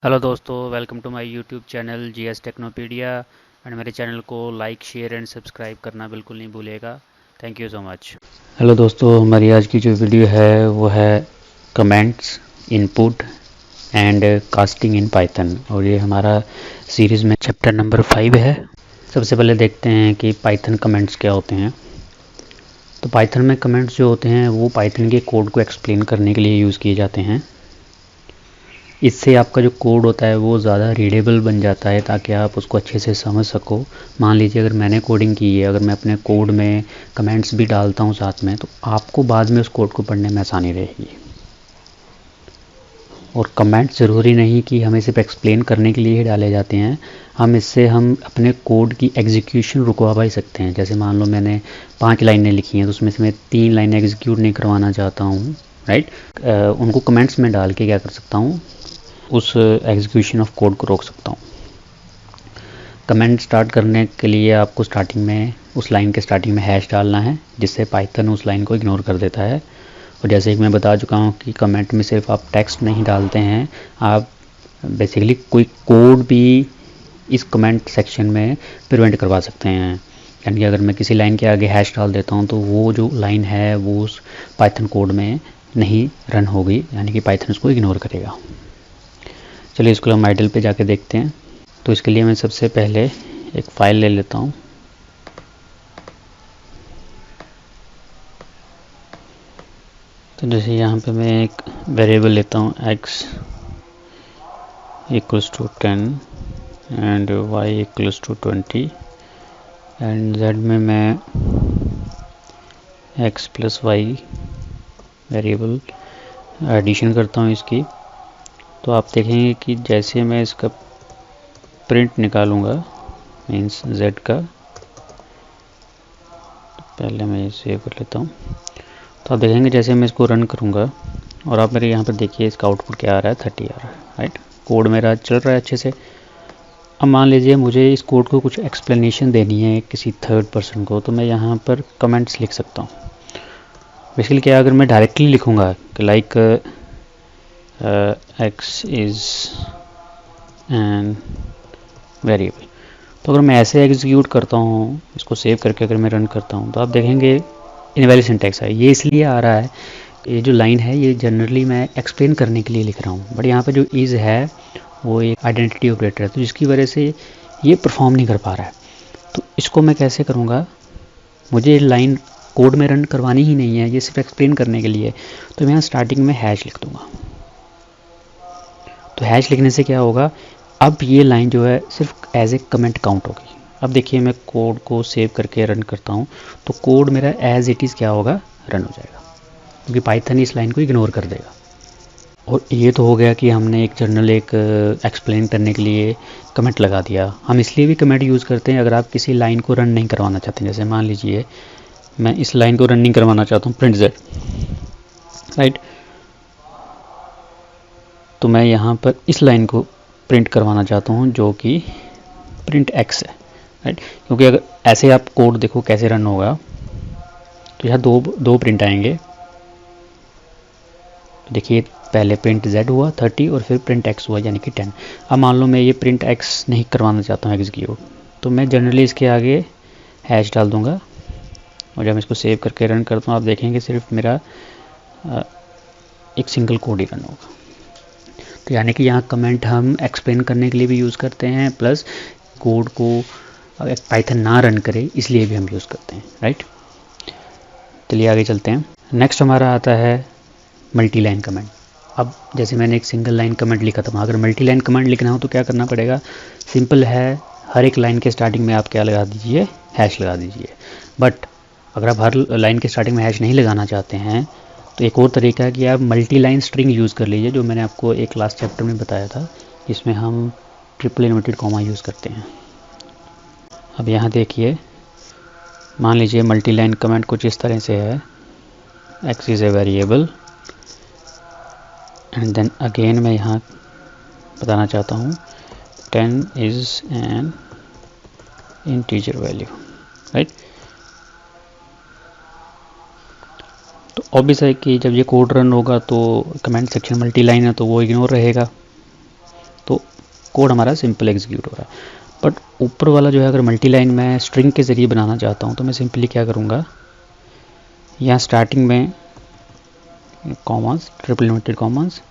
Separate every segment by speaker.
Speaker 1: Hello दोस्तों, welcome to my YouTube channel GS Technopedia. And मेरे channel को like share and subscribe करना बिल्कुल नहीं भूलिएगा। Thank you so much. Hello दोस्तों, हमारी आज की जो वीडियो है वो है comments, input and casting in Python, और ये हमारा सीरीज़ में चैप्टर नंबर 5 है। सबसे पहले देखते हैं कि पाइथन कमेंट्स क्या होते हैं। तो पाइथन में कमेंट्स जो होते हैं वो पाइथन के कोड को एक्सप्लेन करने के लिए यूज़ किए जाते हैं। इससे आपका जो कोड होता है वो ज़्यादा रीडेबल बन जाता है, ताकि आप उसको अच्छे से समझ सको। मान लीजिए अगर मैंने कोडिंग की है, अगर मैं अपने कोड में कमेंट्स भी डालता हूँ साथ में, तो आपको बाद में उस कोड को पढ़ने में आसानी रहेगी। और कमेंट ज़रूरी नहीं कि हमें सिर्फ एक्सप्लेन करने के लिए ही डाले जाते हैं। हम अपने कोड की एग्जीक्यूशन रुकवा भी सकते हैं। जैसे मान लो मैंने 5 लाइनें लिखी हैं, तो उसमें से मैं 3 लाइनें एग्जीक्यूट नहीं करवाना चाहता हूँ, राइट। उनको कमेंट्स में डाल के क्या कर सकता हूँ, उस एग्जीक्यूशन ऑफ कोड को रोक सकता हूँ। कमेंट स्टार्ट करने के लिए आपको स्टार्टिंग में उस लाइन के स्टार्टिंग में हैश डालना है, जिससे पाइथन उस लाइन को इग्नोर कर देता है। और जैसे कि मैं बता चुका हूँ कि कमेंट में सिर्फ आप टेक्स्ट नहीं डालते हैं, आप बेसिकली कोई कोड भी इस कमेंट सेक्शन में प्रिवेंट करवा सकते हैं। यानी कि अगर मैं किसी लाइन के आगे हैश डाल देता हूँ तो वो जो लाइन है वो उस पाइथन कोड में नहीं रन होगी, यानी कि पाइथन उसको इग्नोर करेगा। चलिए इसको हम आइडल पे जाके देखते हैं। तो इसके लिए मैं सबसे पहले एक फ़ाइल ले लेता हूँ। तो जैसे यहाँ पे मैं एक वेरिएबल लेता हूँ x equals to 10 and y equals to 20 and z में मैं x plus y variable addition करता हूँ इसकी। तो आप देखेंगे कि जैसे मैं इसका प्रिंट निकालूंगा, मीन्स z का, पहले मैं ये सेव कर लेता हूँ। तो आप देखेंगे जैसे मैं इसको रन करूँगा, और आप मेरे यहाँ पर देखिए इसका आउटपुट क्या आ रहा है, 30 आ रहा है, राइट। कोड मेरा चल रहा है अच्छे से। अब मान लीजिए मुझे इस कोड को कुछ एक्सप्लेनेशन देनी है किसी थर्ड पर्सन को, तो मैं यहाँ पर कमेंट्स लिख सकता हूँ। बेसिकली क्या, अगर मैं डायरेक्टली लिखूँगा कि like x is an variable, तो अगर मैं ऐसे एग्जीक्यूट करता हूँ, इसको सेव करके अगर मैं रन करता हूँ, तो आप देखेंगे इनवैलिड सिंटैक्स है। ये इसलिए आ रहा है, ये जो लाइन है ये जनरली मैं एक्सप्लेन करने के लिए लिख रहा हूँ, बट यहाँ पे जो इज़ है वो एक आइडेंटिटी ऑपरेटर है, तो जिसकी वजह से ये परफॉर्म नहीं कर पा रहा है। तो इसको मैं कैसे करूँगा, मुझे लाइन कोड में रन करवानी ही नहीं है, ये सिर्फ एक्सप्लेन करने के लिए। तो मैं यहाँ स्टार्टिंग में हैश लिख दूँगा। तो हैश लिखने से क्या होगा, अब ये लाइन जो है सिर्फ एज ए कमेंट काउंट होगी। अब देखिए मैं कोड को सेव करके रन करता हूँ, तो कोड मेरा एज इट इज़ क्या होगा, रन हो जाएगा, क्योंकि पाइथन इस लाइन को इग्नोर कर देगा। और ये तो हो गया कि हमने एक जर्नल एक एक्सप्लेन करने के लिए कमेंट लगा दिया। हम इसलिए भी कमेंट यूज़ करते हैं अगर आप किसी लाइन को रन नहीं करवाना चाहते हैं। जैसे मान लीजिए मैं इस लाइन को रन नहीं करवाना चाहता हूँ, प्रिंट जेड, राइट। तो मैं यहाँ पर इस लाइन को प्रिंट करवाना चाहता हूँ जो कि प्रिंट एक्स है, राइट। क्योंकि अगर ऐसे आप कोड देखो कैसे रन होगा, तो यहाँ दो प्रिंट आएंगे। देखिए पहले प्रिंट z हुआ 30 और फिर प्रिंट x हुआ यानी कि 10। अब मान लो मैं ये प्रिंट x नहीं करवाना चाहता हूँ एग्जीक्यूट, तो मैं जनरली इसके आगे हैश डाल दूंगा, और जब मैं इसको सेव करके रन करता हूँ आप देखेंगे सिर्फ मेरा एक सिंगल कोड ही रन होगा। तो यानी कि यहाँ कमेंट हम एक्सप्लेन करने के लिए भी यूज़ करते हैं, प्लस कोड को पाइथन ना रन करे इसलिए भी हम यूज़ करते हैं, राइट। चलिए आगे चलते हैं। नेक्स्ट हमारा आता है मल्टी लाइन कमेंट। अब जैसे मैंने एक सिंगल लाइन कमेंट लिखा था, अगर मल्टी लाइन कमेंट लिखना हो तो क्या करना पड़ेगा, सिंपल है, हर एक लाइन के स्टार्टिंग में आप क्या लगा दीजिए, हैश लगा दीजिए। बट अगर आप हर लाइन के स्टार्टिंग में हैश नहीं लगाना चाहते हैं, तो एक और तरीका है कि आप मल्टी लाइन स्ट्रिंग यूज़ कर लीजिए, जो मैंने आपको एक लास्ट चैप्टर में बताया था, इसमें हम ट्रिपल इन्वर्टेड कॉमा यूज़ करते हैं। अब यहाँ देखिए, मान लीजिए मल्टी लाइन कमेंट कुछ इस तरह से है, X is a variable, and then again मैं यहाँ बताना चाहता हूँ 10 is an integer value, right. तो ऑब्वियस है कि जब ये कोड रन होगा तो कमेंट सेक्शन मल्टी लाइन है तो वो इग्नोर रहेगा, तो कोड हमारा सिंपल एग्जीक्यूट हो रहा है। बट ऊपर वाला जो है अगर मल्टी लाइन मैं स्ट्रिंग के ज़रिए बनाना चाहता हूँ तो मैं सिंपली क्या करूँगा, यहाँ स्टार्टिंग में कॉमास, ट्रिपल इन्वर्टेड कॉमास,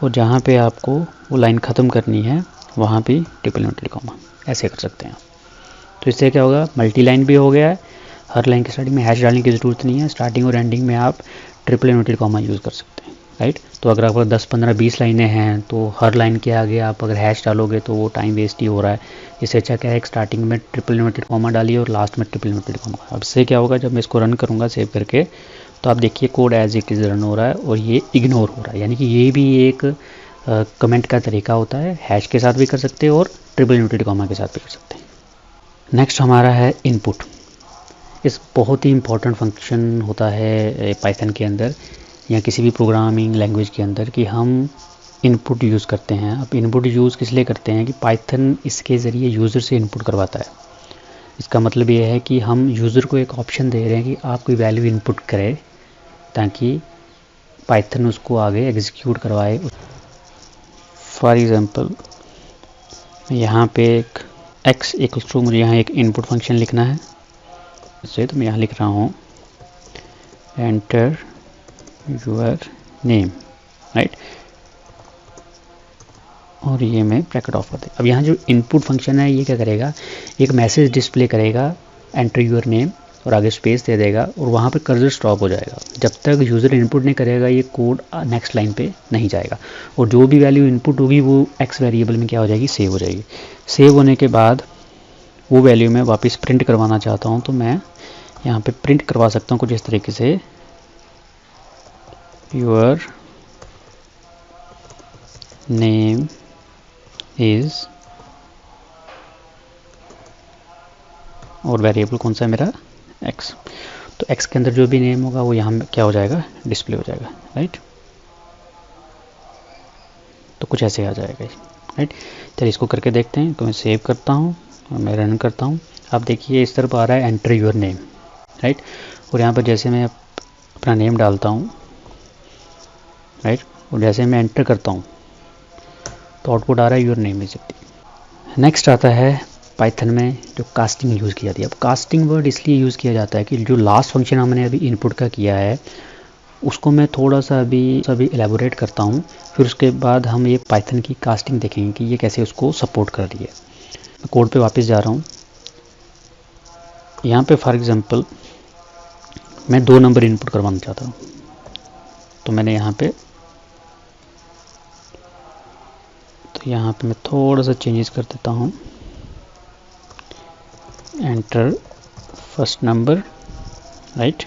Speaker 1: और जहाँ पे आपको वो लाइन ख़त्म करनी है वहाँ पे ट्रिपल इन्वर्टेड कॉमा, ऐसे कर सकते हैं। तो इससे क्या होगा, मल्टी लाइन भी हो गया है, हर लाइन की स्टार्टिंग में हैश डालने की ज़रूरत नहीं है, स्टार्टिंग और एंडिंग में आप ट्रिपल इन्वर्टेड कॉमा यूज़ कर सकते हैं, राइट। तो अगर आपको 10, 15, 20 लाइनें हैं तो हर लाइन के आगे आप अगर हैश डालोगे तो वो टाइम वेस्ट ही हो रहा है। इससे अच्छा क्या है, एक स्टार्टिंग में ट्रिपल इन्वर्टेड कॉमा डालिए और लास्ट में ट्रिपल इन्वर्टेड कॉमा। अब इससे क्या होगा, जब मैं इसको रन करूँगा सेव करके, तो आप देखिए code as it is run हो रहा है और ये इग्नोर हो रहा है। यानी कि ये भी एक कमेंट का तरीका होता है, हैश के साथ भी कर सकते हैं और ट्रिपल इन्वर्टेड कॉमा के साथ भी कर सकते हैं। नेक्स्ट हमारा है इनपुट। इस बहुत ही इंपॉर्टेंट फंक्शन होता है पाइथन के अंदर या किसी भी प्रोग्रामिंग लैंग्वेज के अंदर कि हम इनपुट यूज़ करते हैं। अब इनपुट यूज़ किस लिए करते हैं कि पाइथन इसके ज़रिए यूज़र से इनपुट करवाता है। इसका मतलब ये है कि हम यूज़र को एक ऑप्शन दे रहे हैं कि आप कोई वैल्यू इनपुट करें ताकि पाइथन उसको आगे एग्जीक्यूट करवाए। फॉर एग्ज़ाम्पल यहाँ पे एक x इक्वल्स टू, मुझे यहाँ एक इनपुट फंक्शन लिखना है, इससे तो मैं यहाँ लिख रहा हूँ एंटर योर नेम, राइट, और ये मैं ब्रैकेट ऑफ कर दे। अब यहाँ जो इनपुट फंक्शन है ये क्या करेगा, एक मैसेज डिस्प्ले करेगा एंटर योर नेम और आगे स्पेस दे देगा और वहाँ पे कर्सर स्टॉप हो जाएगा। जब तक यूज़र इनपुट नहीं करेगा ये कोड नेक्स्ट लाइन पे नहीं जाएगा और जो भी वैल्यू इनपुट होगी वो एक्स वेरिएबल में क्या हो जाएगी, सेव हो जाएगी। सेव होने के बाद वो वैल्यू मैं वापस प्रिंट करवाना चाहता हूँ तो मैं यहाँ पे प्रिंट करवा सकता हूँ कुछ इस तरीके से, योर नेम इज़, और वेरिएबल कौन सा है मेरा, x। तो x के अंदर जो भी नेम होगा वो यहाँ क्या हो जाएगा, डिस्प्ले हो जाएगा, राइट। तो कुछ ऐसे आ जाएगा, राइट। चलिए इसको करके देखते हैं। तो मैं सेव करता हूँ और मैं रन करता हूँ। आप देखिए इस तरफ आ रहा है एंटर योर नेम, राइट, और यहाँ पर जैसे मैं अपना नेम डालता हूँ, राइट, और जैसे मैं एंटर करता हूँ तो आउटपुट आ रहा है योर नेम इज। नेक्स्ट आता है पाइथन में जो कास्टिंग यूज़ की जाती है। अब कास्टिंग वर्ड इसलिए यूज़ किया जाता है कि जो लास्ट फंक्शन हमने अभी इनपुट का किया है उसको मैं थोड़ा सा अभी एलेबोरेट करता हूँ, फिर उसके बाद हम ये पाइथन की कास्टिंग देखेंगे कि ये कैसे उसको सपोर्ट कर रही है। मैं कोड पे वापस जा रहा हूँ। यहाँ पे फॉर एग्जांपल मैं 2 नंबर इनपुट करवाना चाहता हूँ, तो मैंने यहाँ पे मैं थोड़ा सा चेंजेस कर देता हूँ, enter first number, right,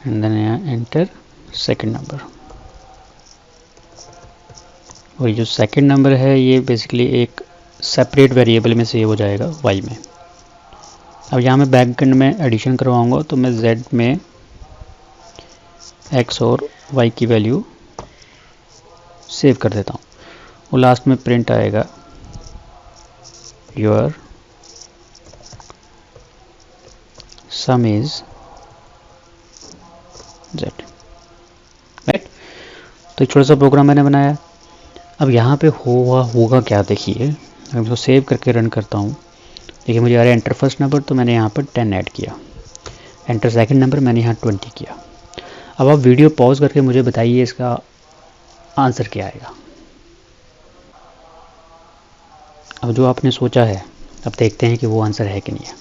Speaker 1: and then यहाँ एंटर सेकंड नंबर। और ये जो सेकंड नंबर है ये बेसिकली एक सेपरेट वेरिएबल में सेव हो जाएगा y में। अब यहाँ मैं बैकएंड में एडिशन करवाऊँगा तो मैं z में x और y की वैल्यू सेव कर देता हूँ और लास्ट में प्रिंट आएगा your some is z, right. तो एक छोटा सा प्रोग्राम मैंने बनाया। अब यहाँ पे होगा क्या, देखिए अगर इसको सेव करके रन करता हूँ, देखिए मुझे आ रहा है एंटर फर्स्ट नंबर, तो मैंने यहाँ पर 10 ऐड किया, एंटर सेकंड नंबर मैंने यहाँ 20 किया। अब आप वीडियो पॉज करके मुझे बताइए इसका आंसर क्या आएगा। अब जो आपने सोचा है अब देखते हैं कि वो आंसर है कि नहीं है।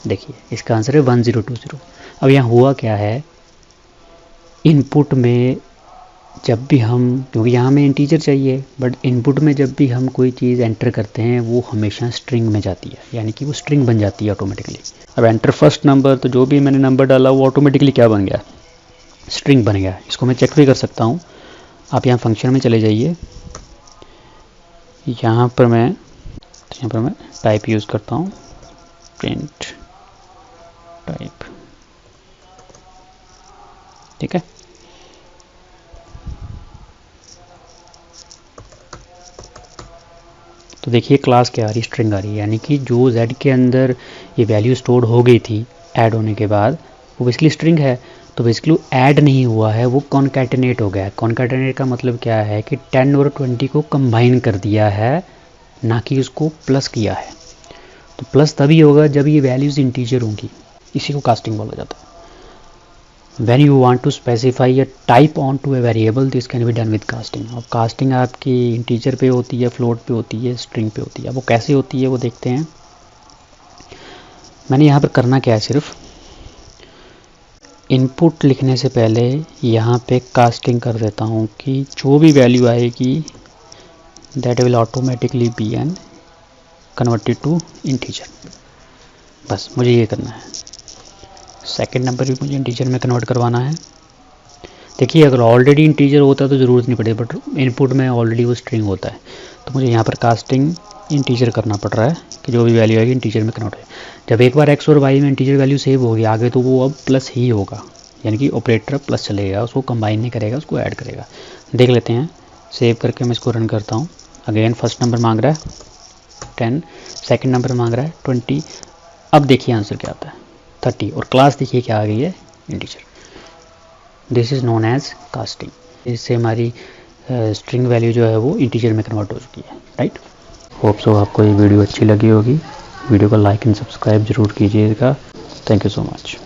Speaker 1: देखिए इसका आंसर है 1020। अब यहाँ हुआ क्या है, इनपुट में जब भी हम, क्योंकि यहाँ हमें इंटीजर चाहिए, बट इनपुट में जब भी हम कोई चीज़ एंटर करते हैं वो हमेशा स्ट्रिंग में जाती है, यानी कि वो स्ट्रिंग बन जाती है ऑटोमेटिकली। अब एंटर फर्स्ट नंबर, तो जो भी मैंने नंबर डाला वो ऑटोमेटिकली क्या बन गया, स्ट्रिंग बन गया। इसको मैं चेक भी कर सकता हूँ। आप यहाँ फंक्शन में चले जाइए, यहाँ पर मैं टाइप यूज़ करता हूँ, प्रिंट टाइप, ठीक है। तो देखिए क्लास क्या आ रही है, स्ट्रिंग आ रही है, यानी कि जो z के अंदर ये वैल्यू स्टोर हो गई थी ऐड होने के बाद वो बेसिकली स्ट्रिंग है। तो बेसिकली ऐड नहीं हुआ है, वो कॉन्कैटिनेट हो गया है। कॉन्कैटिनेट का मतलब क्या है कि 10 और 20 को कंबाइन कर दिया है, ना कि उसको प्लस किया है। तो प्लस तभी होगा जब ये वैल्यूज़ इंटीजर होंगी, इसी को कास्टिंग बोला जाता है। When you want to specify a type onto a variable, this can be done with casting। अब कास्टिंग आपकी इंटीजर पे होती है, फ्लोट पे होती है, स्ट्रिंग पे होती है। अब वो कैसे होती है वो देखते हैं। मैंने यहाँ पर करना क्या है, सिर्फ इनपुट लिखने से पहले यहाँ पे कास्टिंग कर देता हूँ कि जो भी वैल्यू आएगी that will automatically be an converted to integer. बस मुझे ये करना है। सेकंड नंबर भी मुझे इंटीजर में कन्वर्ट करवाना है। देखिए अगर ऑलरेडी इंटीजर होता है तो ज़रूरत नहीं पड़ेगी, बट इनपुट में ऑलरेडी वो स्ट्रिंग होता है, तो मुझे यहाँ पर कास्टिंग इंटीजर करना पड़ रहा है कि जो भी वैल्यू आएगी इंटीजर में कन्वर्ट है। जब एक बार एक्स और वाई में इंटीजर वैल्यू सेव होगी आगे, तो वो अब प्लस ही होगा, यानी कि ऑपरेटर प्लस चलेगा, उसको कंबाइन नहीं करेगा, उसको ऐड करेगा। देख लेते हैं, सेव करके मैं इसको रन करता हूँ। अगेन फर्स्ट नंबर मांग रहा है 10, सेकेंड नंबर मांग रहा है 20। अब देखिए आंसर क्या आता है 30, और क्लास देखिए क्या आ गई है, integer. This is known as casting. इससे हमारी स्ट्रिंग वैल्यू जो है वो इंटीजर में कन्वर्ट हो चुकी है, राइट। होप सो आपको ये वीडियो अच्छी लगी होगी। वीडियो को लाइक एंड सब्सक्राइब जरूर कीजिएगा। Thank you so much.